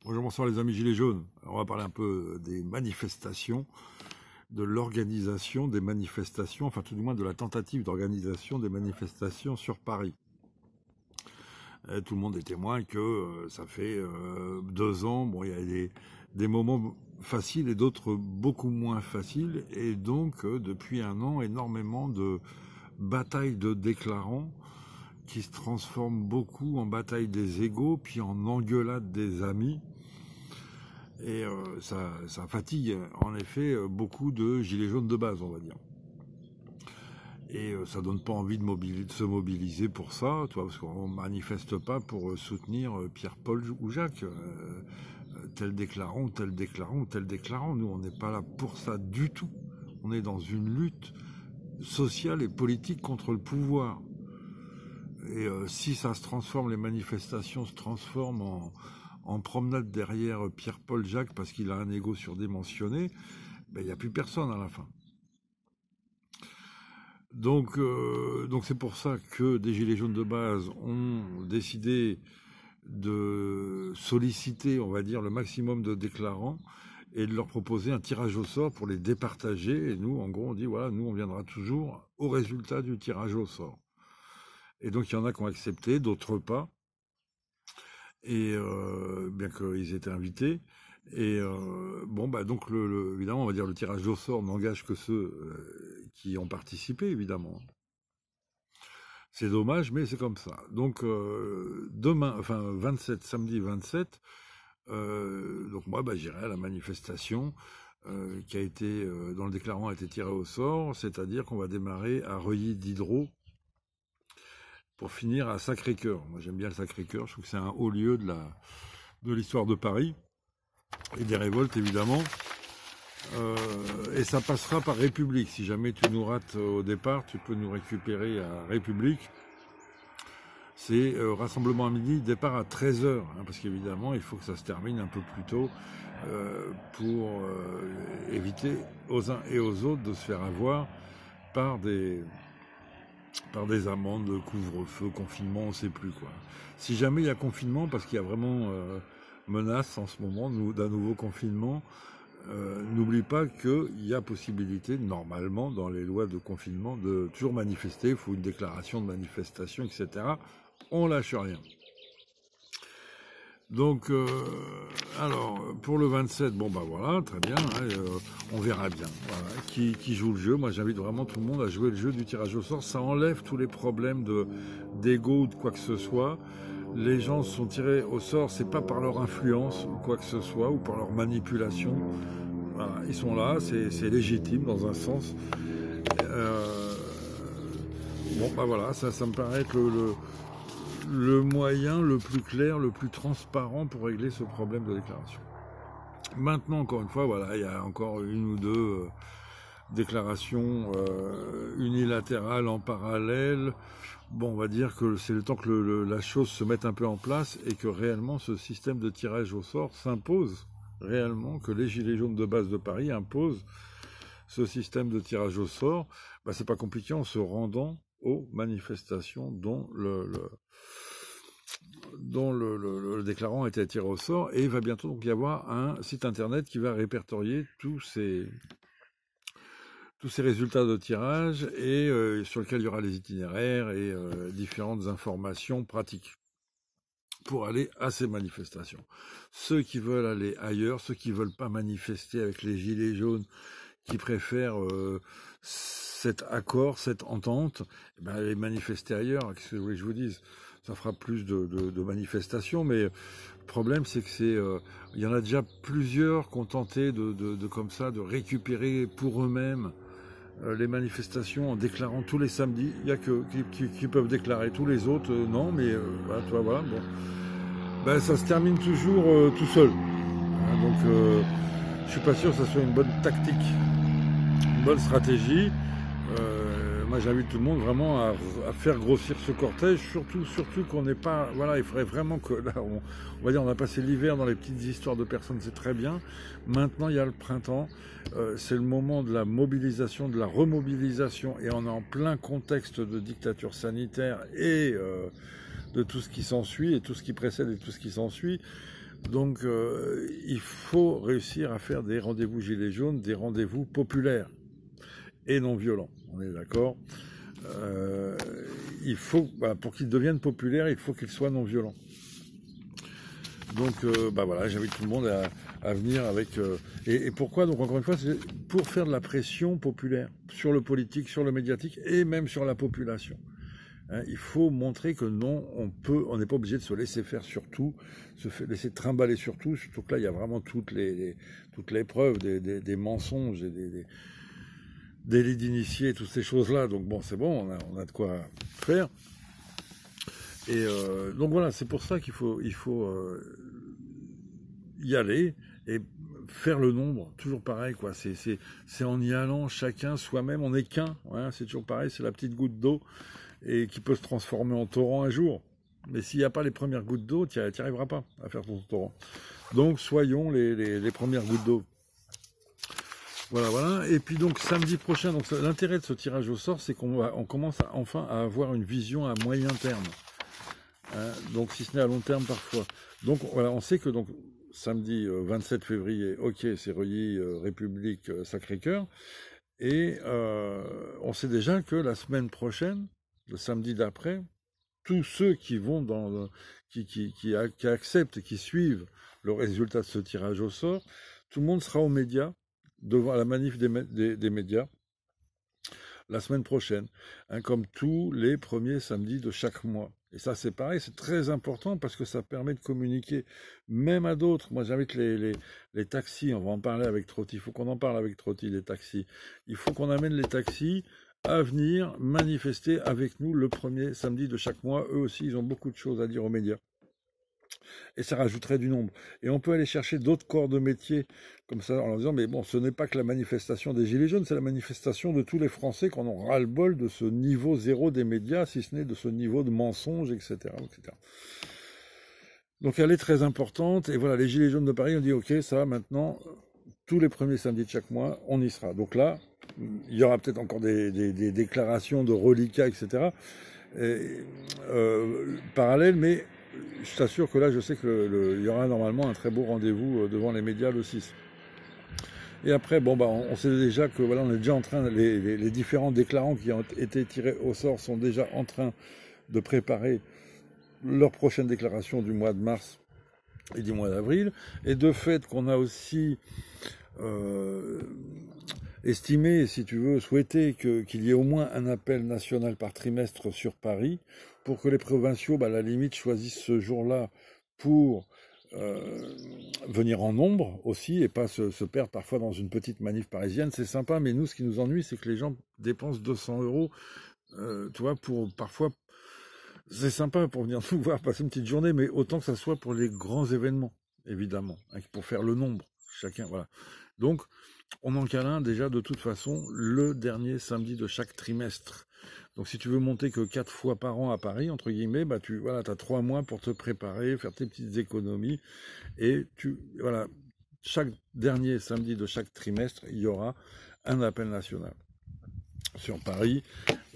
Bonjour, bonsoir les amis Gilets jaunes. Alors, on va parler un peu des manifestations, de l'organisation des manifestations, enfin tout du moins de la tentative d'organisation des manifestations sur Paris. Tout le monde est témoin que ça fait 2 ans, bon, il y a des moments faciles et d'autres beaucoup moins faciles, et donc depuis 1 an, énormément de batailles de déclarants qui se transforment beaucoup en bataille des égos, puis en engueulade des amis. Et ça fatigue en effet beaucoup de gilets jaunes de base, on va dire. Et ça donne pas envie de se mobiliser pour ça, tu vois, parce qu'on manifeste pas pour soutenir Pierre-Paul ou Jacques, tel déclarant, tel déclarant, tel déclarant. Nous, on n'est pas là pour ça du tout. On est dans une lutte sociale et politique contre le pouvoir. Et si ça se transforme, les manifestations se transforment en promenade derrière Pierre-Paul Jacques parce qu'il a un ego surdimensionné, ben, il n'y a plus personne à la fin. Donc c'est pour ça que des gilets jaunes de base ont décidé de solliciter, on va dire, le maximum de déclarants et de leur proposer un tirage au sort pour les départager. Et nous, en gros, on dit, voilà, nous, on viendra toujours au résultat du tirage au sort. Et donc, il y en a qui ont accepté, d'autres pas. Et bien qu'ils étaient invités. Et bon, bah donc, évidemment, on va dire le tirage au sort n'engage que ceux qui ont participé, évidemment. C'est dommage, mais c'est comme ça. Donc, demain, enfin, samedi 27, donc moi, bah, j'irai à la manifestation qui a été, dont le déclarant a été tiré au sort, c'est-à-dire qu'on va démarrer à Reuilly-Diderot, pour finir à Sacré-Cœur. Moi, j'aime bien le Sacré-Cœur, je trouve que c'est un haut lieu de l'histoire de Paris, et des révoltes, évidemment. Et ça passera par République. Si jamais tu nous rates au départ, tu peux nous récupérer à République. C'est rassemblement à midi, départ à 13h, hein, parce qu'évidemment, il faut que ça se termine un peu plus tôt pour éviter aux uns et aux autres de se faire avoir par des amendes, couvre-feu, confinement, on ne sait plus quoi. Si jamais il y a confinement, parce qu'il y a vraiment menace en ce moment d'un nouveau confinement, n'oublie pas qu'il y a possibilité, normalement, dans les lois de confinement, de toujours manifester, il faut une déclaration de manifestation, etc. On lâche rien. Donc, alors, pour le 27, bon bah voilà, très bien, hein, on verra bien voilà, qui joue le jeu. Moi, j'invite vraiment tout le monde à jouer le jeu du tirage au sort. Ça enlève tous les problèmes d'ego ou de quoi que ce soit. Les gens sont tirés au sort, c'est pas par leur influence ou quoi que ce soit, ou par leur manipulation. Voilà, ils sont là, c'est légitime dans un sens. Bon bah voilà, ça me paraît être le moyen le plus clair, le plus transparent pour régler ce problème de déclaration. Maintenant, encore une fois, voilà, il y a encore 1 ou 2 déclarations unilatérales en parallèle. Bon, on va dire que c'est le temps que la chose se mette un peu en place et que réellement ce système de tirage au sort s'impose réellement, que les gilets jaunes de base de Paris imposent ce système de tirage au sort. Bah, c'est pas compliqué en se rendant aux manifestations dont le déclarant a été tiré au sort, et il va bientôt donc y avoir un site internet qui va répertorier tous ces résultats de tirage et sur lequel il y aura les itinéraires et différentes informations pratiques pour aller à ces manifestations. Ceux qui veulent aller ailleurs, ceux qui veulent pas manifester avec les gilets jaunes, qui préfèrent cet accord, cette entente, eh ben, aller manifester ailleurs. Qu'est-ce que vous voulez que je vous dise ? Ça fera plus de manifestations, mais le problème, c'est que il y en a déjà plusieurs qui ont tenté comme ça de récupérer pour eux-mêmes les manifestations en déclarant tous les samedis. Il y a que qui peuvent déclarer, tous les autres non, mais voilà, tu vois, voilà. Bon, ben ça se termine toujours tout seul. Hein, donc, je suis pas sûr que ça soit une bonne tactique, une bonne stratégie. Moi, j'invite tout le monde vraiment à faire grossir ce cortège, surtout qu'on n'est pas... Voilà, il faudrait vraiment que... Là, on va dire, on a passé l'hiver dans les petites histoires de personnes, c'est très bien. Maintenant, il y a le printemps. C'est le moment de la mobilisation, de la remobilisation, et on est en plein contexte de dictature sanitaire et de tout ce qui s'ensuit, et tout ce qui précède et tout ce qui s'ensuit. Donc il faut réussir à faire des rendez-vous gilets jaunes, des rendez-vous populaires et non violents, on est d'accord. Il faut, voilà, pour qu'ils deviennent populaires, il faut qu'ils soient non violents. Donc voilà, j'invite tout le monde à venir avec... et pourquoi? Donc encore une fois, c'est pour faire de la pression populaire sur le politique, sur le médiatique et même sur la population. Hein, il faut montrer que non, on n'est pas obligé de se laisser faire sur tout, laisser trimballer sur tout, surtout que là, il y a vraiment toutes les preuves des mensonges et des délits d'initiés, toutes ces choses-là. Donc bon, c'est bon, on a de quoi faire. Et donc voilà, c'est pour ça qu'il faut y aller et faire le nombre, toujours pareil, quoi. C'est en y allant, chacun, soi-même, on n'est qu'un. Hein, c'est toujours pareil, c'est la petite goutte d'eau et qui peut se transformer en torrent un jour. Mais s'il n'y a pas les premières gouttes d'eau, tu n'y arriveras pas à faire ton torrent. Donc soyons les premières gouttes d'eau. Voilà. Et puis donc samedi prochain, donc l'intérêt de ce tirage au sort, c'est qu'on commence enfin à avoir une vision à moyen terme. Hein, donc si ce n'est à long terme parfois. Donc voilà, on sait que donc samedi 27 février, ok, c'est Reuilly, République, Sacré-Cœur, et on sait déjà que la semaine prochaine, le samedi d'après, tous ceux qui vont qui acceptent et qui suivent le résultat de ce tirage au sort, tout le monde sera aux médias, devant la manif des médias, la semaine prochaine, hein, comme tous les premiers samedis de chaque mois. Et ça, c'est pareil, c'est très important parce que ça permet de communiquer même à d'autres. Moi, j'invite les taxis, on va en parler avec Trotti, il faut qu'on en parle avec Trotti, les taxis. Il faut qu'on amène les taxis à venir manifester avec nous le premier samedi de chaque mois. Eux aussi, ils ont beaucoup de choses à dire aux médias. Et ça rajouterait du nombre. Et on peut aller chercher d'autres corps de métier comme ça en leur disant, mais bon, ce n'est pas que la manifestation des Gilets jaunes, c'est la manifestation de tous les Français qui en ont ras-le-bol de ce niveau zéro des médias, si ce n'est de ce niveau de mensonges, etc., etc. Donc elle est très importante. Et voilà, les Gilets jaunes de Paris ont dit, ok, ça, maintenant, tous les premiers samedis de chaque mois, on y sera. Donc là, il y aura peut-être encore des déclarations de reliquats, etc., parallèles, mais je t'assure que là, je sais qu'il y aura normalement un très beau rendez-vous devant les médias le 6. Et après, bon, on sait déjà que voilà, on est déjà en train, les différents déclarants qui ont été tirés au sort sont déjà en train de préparer leur prochaine déclaration du mois de mars et du mois d'avril. Et de fait, qu'on a aussi estimé, si tu veux, souhaité qu'il y ait au moins un appel national par trimestre sur Paris, pour que les provinciaux, à la limite, choisissent ce jour-là pour venir en nombre aussi, et pas se perdre parfois dans une petite manif parisienne. C'est sympa, mais nous, ce qui nous ennuie, c'est que les gens dépensent 200 €, tu vois, pour parfois... C'est sympa pour venir nous voir, passer une petite journée, mais autant que ça soit pour les grands événements, évidemment, hein, pour faire le nombre, chacun, voilà. Donc, on en cale un déjà de toute façon le dernier samedi de chaque trimestre. Donc si tu veux monter que 4 fois par an à Paris, entre guillemets, tu as 3 mois pour te préparer, faire tes petites économies. Et voilà, chaque dernier samedi de chaque trimestre, il y aura un appel national sur Paris,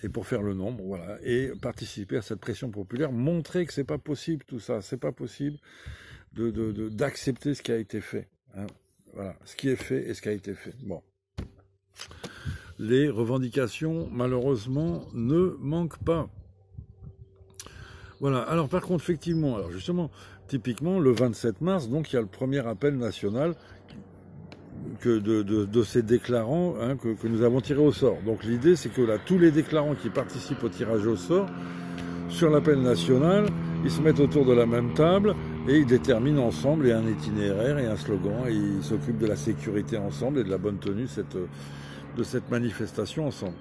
et pour faire le nombre, voilà, et participer à cette pression populaire, montrer que c'est pas possible tout ça, c'est pas possible d'accepter ce qui a été fait. Hein. Voilà, ce qui est fait et ce qui a été fait. Bon. Les revendications, malheureusement, ne manquent pas. Voilà. Alors, par contre, effectivement, alors justement, typiquement, le 27 mars, donc, il y a le premier appel national de ces déclarants, hein, que nous avons tiré au sort. Donc, l'idée, c'est que là, tous les déclarants qui participent au tirage au sort, sur l'appel national, ils se mettent autour de la même table et ils déterminent ensemble un itinéraire et un slogan, et ils s'occupent de la sécurité ensemble et de la bonne tenue de cette manifestation ensemble.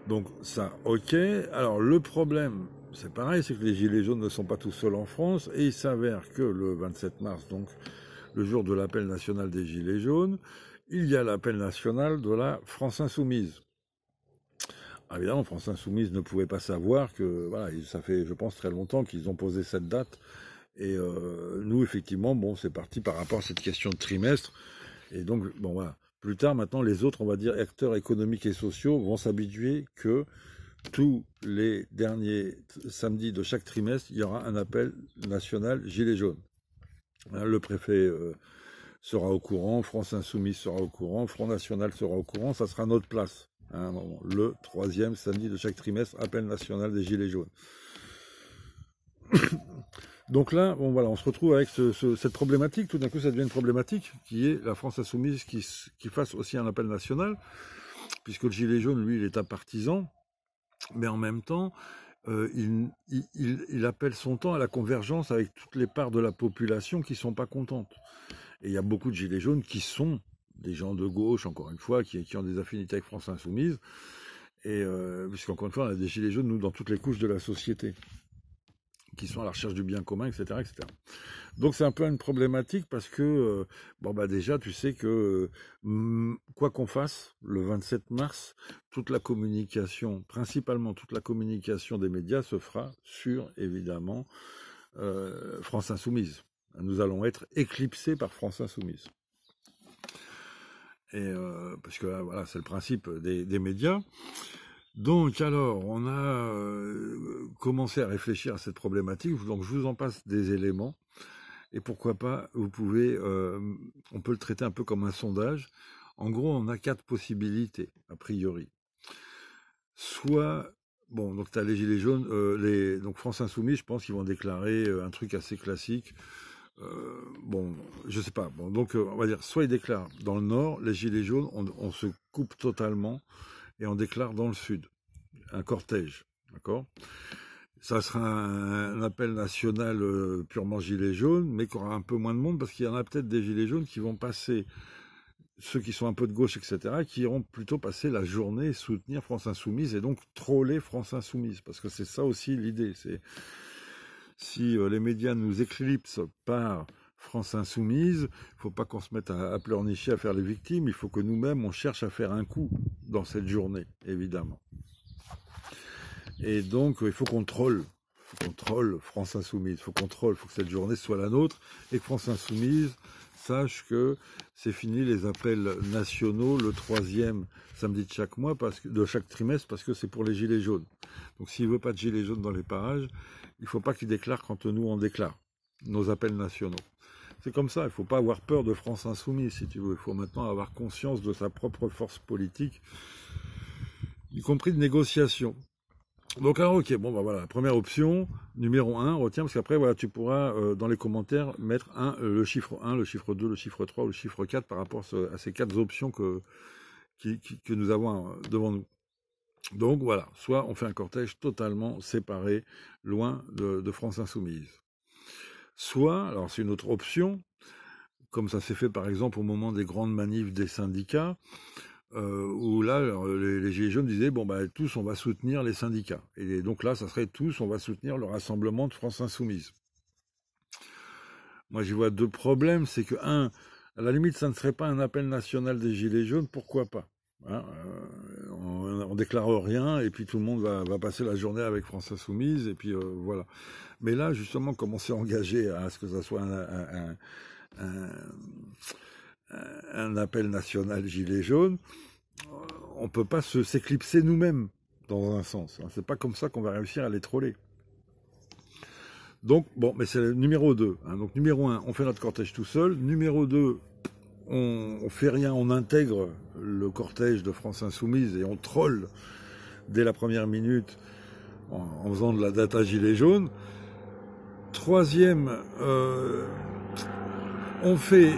Donc ça, ok. Alors le problème, c'est pareil, c'est que les Gilets jaunes ne sont pas tout seuls en France, et il s'avère que le 27 mars, donc le jour de l'appel national des Gilets jaunes, il y a l'appel national de la France Insoumise. Évidemment, France Insoumise ne pouvait pas savoir que, voilà, ça fait, je pense, très longtemps qu'ils ont posé cette date. Et nous, effectivement, bon, c'est parti par rapport à cette question de trimestre. Et donc, bon, voilà. Plus tard, maintenant, les autres, on va dire, acteurs économiques et sociaux vont s'habituer que tous les derniers samedis de chaque trimestre, il y aura un appel national Gilets jaunes. Hein, le préfet sera au courant, France Insoumise sera au courant, Front National sera au courant, ça sera notre place. Hein, le 3e samedi de chaque trimestre, appel national des Gilets jaunes. Donc là, bon voilà, on se retrouve avec cette problématique, tout d'un coup ça devient une problématique, qui est la France Insoumise qui fasse aussi un appel national, puisque le Gilet jaune, lui, il est un partisan, mais en même temps, il appelle son temps à la convergence avec toutes les parts de la population qui ne sont pas contentes. Et il y a beaucoup de Gilets jaunes qui sont des gens de gauche, encore une fois, qui ont des affinités avec France Insoumise, et puisqu'encore une fois, on a des Gilets jaunes, nous, dans toutes les couches de la société, qui sont à la recherche du bien commun, etc., etc. Donc c'est un peu une problématique parce que, déjà, tu sais que quoi qu'on fasse, le 27 mars, toute la communication, principalement toute la communication des médias se fera sur, évidemment, France Insoumise. Nous allons être éclipsés par France Insoumise. Et parce que voilà, c'est le principe des médias. Donc alors, on a commencé à réfléchir à cette problématique, donc je vous en passe des éléments, et pourquoi pas, on peut le traiter un peu comme un sondage. En gros, on a 4 possibilités, a priori. Soit, bon, donc tu as les Gilets jaunes, donc France Insoumise, je pense qu'ils vont déclarer un truc assez classique. Je sais pas. Bon, donc on va dire, soit ils déclarent dans le Nord, les Gilets jaunes, on se coupe totalement, et on déclare dans le sud un cortège, d'accord? Ça sera un appel national purement gilets jaunes, mais qui aura un peu moins de monde, parce qu'il y en a peut-être des gilets jaunes qui vont passer, ceux qui sont un peu de gauche, etc., qui iront plutôt passer la journée soutenir France Insoumise, et donc troller France Insoumise, parce que c'est ça aussi l'idée, c'est si les médias nous éclipsent par France Insoumise, il ne faut pas qu'on se mette à pleurnicher, à faire les victimes, il faut que nous-mêmes, on cherche à faire un coup dans cette journée, évidemment. Et donc, il faut qu'on troll. France Insoumise, il faut que cette journée soit la nôtre, et que France Insoumise sache que c'est fini les appels nationaux le 3e samedi de chaque mois, de chaque trimestre, parce que c'est pour les gilets jaunes. Donc s'il ne veut pas de gilets jaunes dans les parages, il ne faut pas qu'il déclare quand nous on déclare nos appels nationaux. C'est comme ça, il ne faut pas avoir peur de France Insoumise, si tu veux. Il faut maintenant avoir conscience de sa propre force politique, y compris de négociation. Donc alors, ok, voilà, la première option, numéro 1, retiens, parce qu'après, voilà, tu pourras, dans les commentaires, mettre le chiffre 1, le chiffre 2, le chiffre 3 ou le chiffre 4 par rapport à ces 4 options que nous avons devant nous. Donc voilà, soit on fait un cortège totalement séparé, loin de France Insoumise. Soit, alors c'est une autre option, comme ça s'est fait par exemple au moment des grandes manifs des syndicats, où là, les Gilets jaunes disaient, tous on va soutenir les syndicats. Et donc là, ça serait tous, on va soutenir le rassemblement de France Insoumise. Moi, j'y vois 2 problèmes, c'est que, à la limite, ça ne serait pas un appel national des Gilets jaunes, pourquoi pas, hein, on déclare rien, et puis tout le monde va passer la journée avec France Insoumise, et puis voilà. Mais là, justement, comme on s'est engagé à ce que ça soit un appel national gilet jaune, on ne peut pas s'éclipser nous-mêmes, dans un sens. C'est pas comme ça qu'on va réussir à les troller. Donc, mais c'est le numéro 2. Hein. Donc, numéro 1, on fait notre cortège tout seul. Numéro 2, on fait rien, on intègre le cortège de France Insoumise et on troll dès la première minute en faisant de la data gilet jaune. 3e, on fait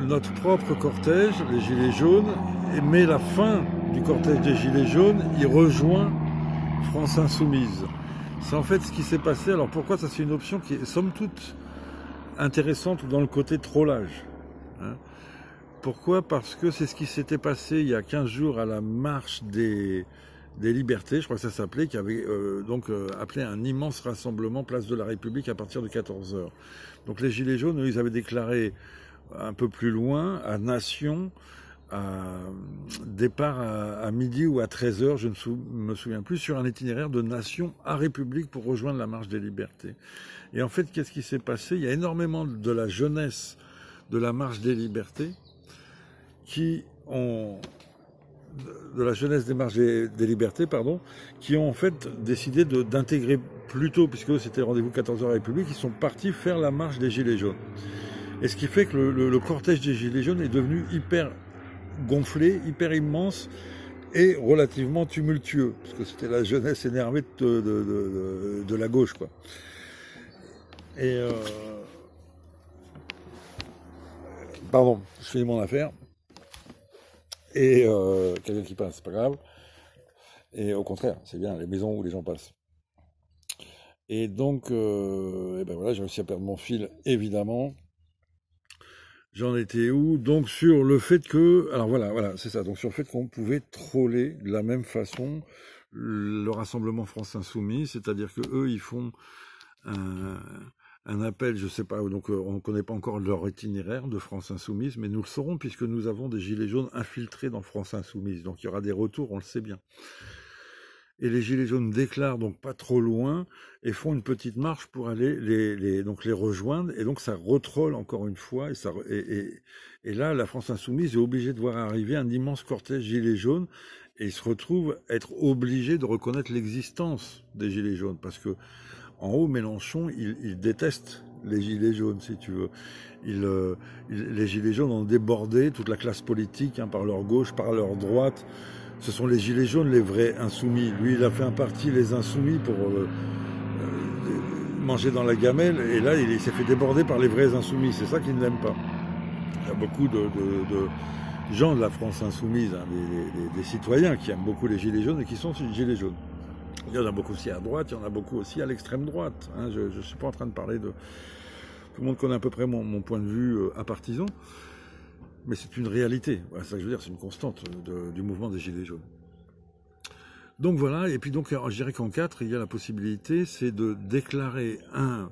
notre propre cortège, les Gilets jaunes, mais la fin du cortège des Gilets jaunes, il rejoint France Insoumise. C'est en fait ce qui s'est passé. Alors pourquoi ça, c'est une option qui est somme toute intéressante dans le côté trollage, hein. Pourquoi? Parce que c'est ce qui s'était passé il y a 15 jours à la marche des libertés, je crois que ça s'appelait, qui avait appelé un immense rassemblement place de la République à partir de 14h. Donc les Gilets jaunes, ils avaient déclaré un peu plus loin, à Nation, départ à midi ou à 13h, je ne me souviens plus, sur un itinéraire de Nation à République pour rejoindre la marche des libertés. Et en fait, qu'est-ce qui s'est passé? Il y a énormément de la jeunesse de la marche des libertés qui ont en fait décidé d'intégrer plus tôt, puisque c'était rendez-vous 14h à République, ils sont partis faire la marche des Gilets jaunes. Et ce qui fait que le cortège des Gilets jaunes est devenu hyper gonflé, hyper immense et relativement tumultueux, parce que c'était la jeunesse énervée de la gauche, quoi. Et pardon, je finis mon affaire. Et quelqu'un qui passe, c'est pas grave. Et au contraire, c'est bien les maisons où les gens passent. Et donc, et ben voilà, j'ai réussi à perdre mon fil, évidemment. J'en étais où? Donc sur le fait que, alors voilà, c'est ça. Donc sur le fait qu'on pouvait troller de la même façon le Rassemblement France Insoumise, c'est-à-dire que eux, ils font un appel, je sais pas, donc on ne connaît pas encore leur itinéraire de France Insoumise, mais nous le saurons puisque nous avons des gilets jaunes infiltrés dans France Insoumise. Donc il y aura des retours, on le sait bien. Et les gilets jaunes déclarent donc pas trop loin et font une petite marche pour aller les rejoindre. Et donc ça retrolle encore une fois. Et là, la France Insoumise est obligée de voir arriver un immense cortège gilets jaunes et ils se retrouvent être obligés de reconnaître l'existence des gilets jaunes parce que en haut, Mélenchon, il déteste les gilets jaunes, si tu veux. Les gilets jaunes ont débordé toute la classe politique, hein, par leur gauche, par leur droite. Ce sont les gilets jaunes, les vrais insoumis. Lui, il a fait un parti, les insoumis, pour manger dans la gamelle. Et là, il s'est fait déborder par les vrais insoumis. C'est ça qu'il n'aime pas. Il y a beaucoup de gens de la France insoumise, hein, des citoyens qui aiment beaucoup les gilets jaunes et qui sont les gilets jaunes. Il y en a beaucoup aussi à droite, il y en a beaucoup aussi à l'extrême droite. Hein. Je ne suis pas en train de parler de... Tout le monde connaît à peu près mon point de vue partisan. Mais c'est une réalité, voilà, c'est ça que je veux dire, c'est une constante du mouvement des Gilets jaunes. Donc voilà, et puis donc je dirais qu'en 4, il y a la possibilité, c'est de déclarer un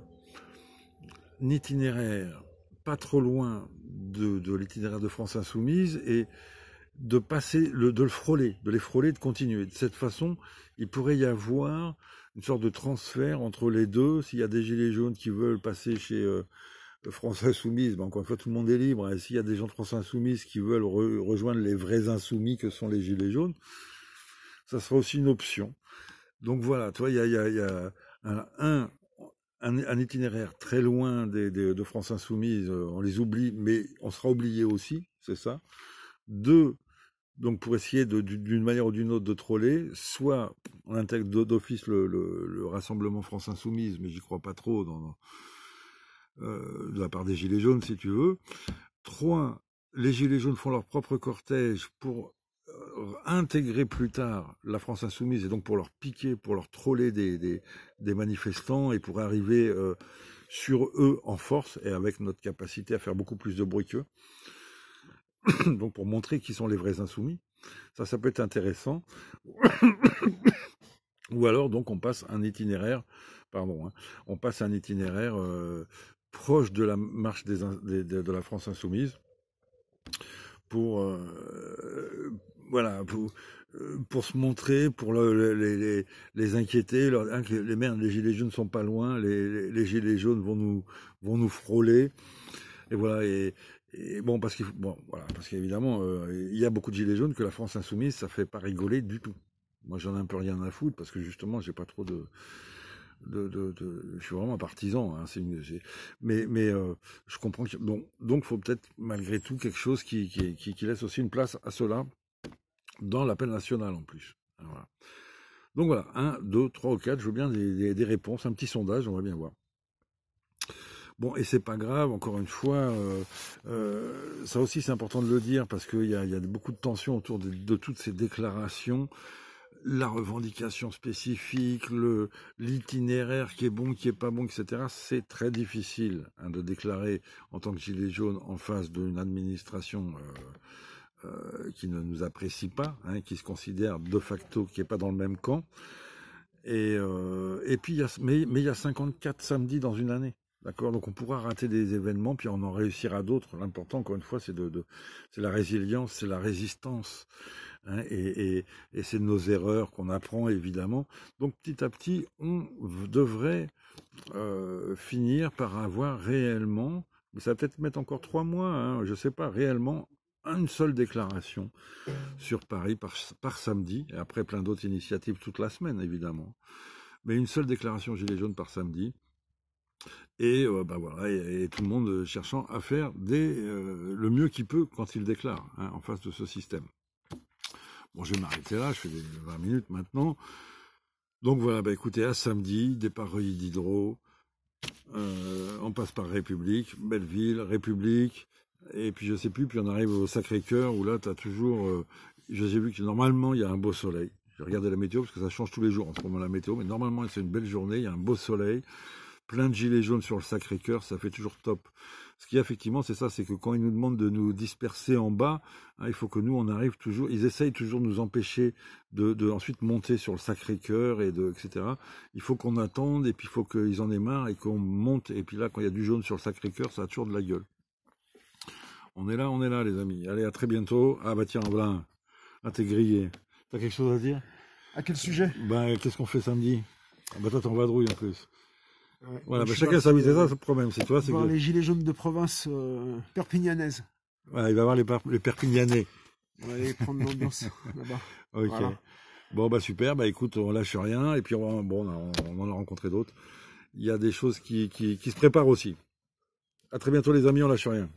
itinéraire pas trop loin de l'itinéraire de France Insoumise et de passer, de le frôler, de les frôler, de continuer. De cette façon, il pourrait y avoir une sorte de transfert entre les deux. S'il y a des Gilets jaunes qui veulent passer chez... France Insoumise, ben encore une fois, tout le monde est libre. Et s'il y a des gens de France Insoumise qui veulent rejoindre les vrais insoumis que sont les Gilets jaunes, ça sera aussi une option. Donc voilà, toi, il y a un itinéraire très loin de France Insoumise, on les oublie, mais on sera oublié aussi, c'est ça. 2, donc pour essayer d'une manière ou d'une autre de troller, soit on intègre d'office le Rassemblement France Insoumise, mais j'y crois pas trop de la part des Gilets jaunes, si tu veux. 3, les Gilets jaunes font leur propre cortège pour intégrer plus tard la France Insoumise et donc pour leur piquer, pour leur troller des manifestants et pour arriver sur eux en force et avec notre capacité à faire beaucoup plus de bruit qu'eux. Donc pour montrer qui sont les vrais insoumis. Ça peut être intéressant. Ou alors donc on passe un itinéraire, on passe un itinéraire proche de la marche de la France Insoumise pour pour se montrer, pour les inquiéter, les gilets jaunes ne sont pas loin, les gilets jaunes vont nous frôler, et voilà, et bon, parce qu'évidemment, il y a beaucoup de gilets jaunes que la France Insoumise, ça fait pas rigoler du tout. Moi, j'en ai un peu rien à foutre, parce que justement, j'ai pas trop je suis vraiment un partisan, hein, mais je comprends que donc faut peut-être malgré tout quelque chose qui laisse aussi une place à cela dans l'appel national en plus. Alors, voilà. Donc voilà, 1, 2, 3 ou 4, je veux bien des réponses, un petit sondage, on va bien voir. Bon, et c'est pas grave, encore une fois, ça aussi c'est important de le dire parce qu'il y a beaucoup de tensions autour de toutes ces déclarations. La revendication spécifique, l'itinéraire qui est bon, qui est pas bon, etc. C'est très difficile de déclarer en tant que gilet jaune en face d'une administration qui ne nous apprécie pas, qui se considère de facto qui est pas dans le même camp. Et puis il y a 54 samedis dans une année. D'accord, donc on pourra rater des événements, puis on en réussira d'autres. L'important, encore une fois, c'est la résilience, c'est la résistance. Et c'est de nos erreurs qu'on apprend, évidemment. Donc, petit à petit, on devrait finir par avoir réellement, mais ça va peut-être mettre encore 3 mois, je ne sais pas, réellement, une seule déclaration sur Paris par samedi, et après plein d'autres initiatives toute la semaine, évidemment. Mais une seule déclaration Gilets jaunes par samedi. Et bah voilà, et tout le monde cherchant à faire le mieux qu'il peut quand il déclare, hein, en face de ce système. Bon, je vais m'arrêter là, je fais des 20 minutes maintenant. Donc voilà, bah écoutez, à samedi, départ Reuilly Diderot, on passe par République, Belleville, République, et puis je sais plus, puis on arrive au Sacré-Cœur, où là, tu as toujours... j'ai vu que normalement, il y a un beau soleil. J'ai regardé la météo, parce que ça change tous les jours en ce moment la météo, mais normalement, c'est une belle journée, il y a un beau soleil, plein de gilets jaunes sur le Sacré-Cœur, ça fait toujours top. Ce qui effectivement, c'est ça, c'est que quand ils nous demandent de nous disperser en bas, hein, il faut que nous, on arrive toujours, ils essayent toujours de nous empêcher de ensuite monter sur le Sacré-Cœur, etc. Il faut qu'on attende, et puis il faut qu'ils en aient marre, et qu'on monte, et puis là, quand il y a du jaune sur le Sacré-Cœur, ça a toujours de la gueule. On est là, les amis. Allez, à très bientôt. Ah bah tiens, voilà, ah, t'es grillé. T'as quelque chose à dire? À quel sujet? Bah, qu'est-ce qu'on fait samedi? Ah bah toi, t'es en vadrouille en plus. Ouais, voilà, bah, chacun sa vie, c'est ça le problème, c'est toi. Voir les gilets jaunes de province perpignanaise. Voilà, il va voir les Perpignanais. On va aller prendre l'ambiance là-bas. Ok. Voilà. Bon, bah super, bah écoute, on lâche rien, et puis on en a rencontré d'autres. Il y a des choses qui se préparent aussi. À très bientôt les amis, on lâche rien.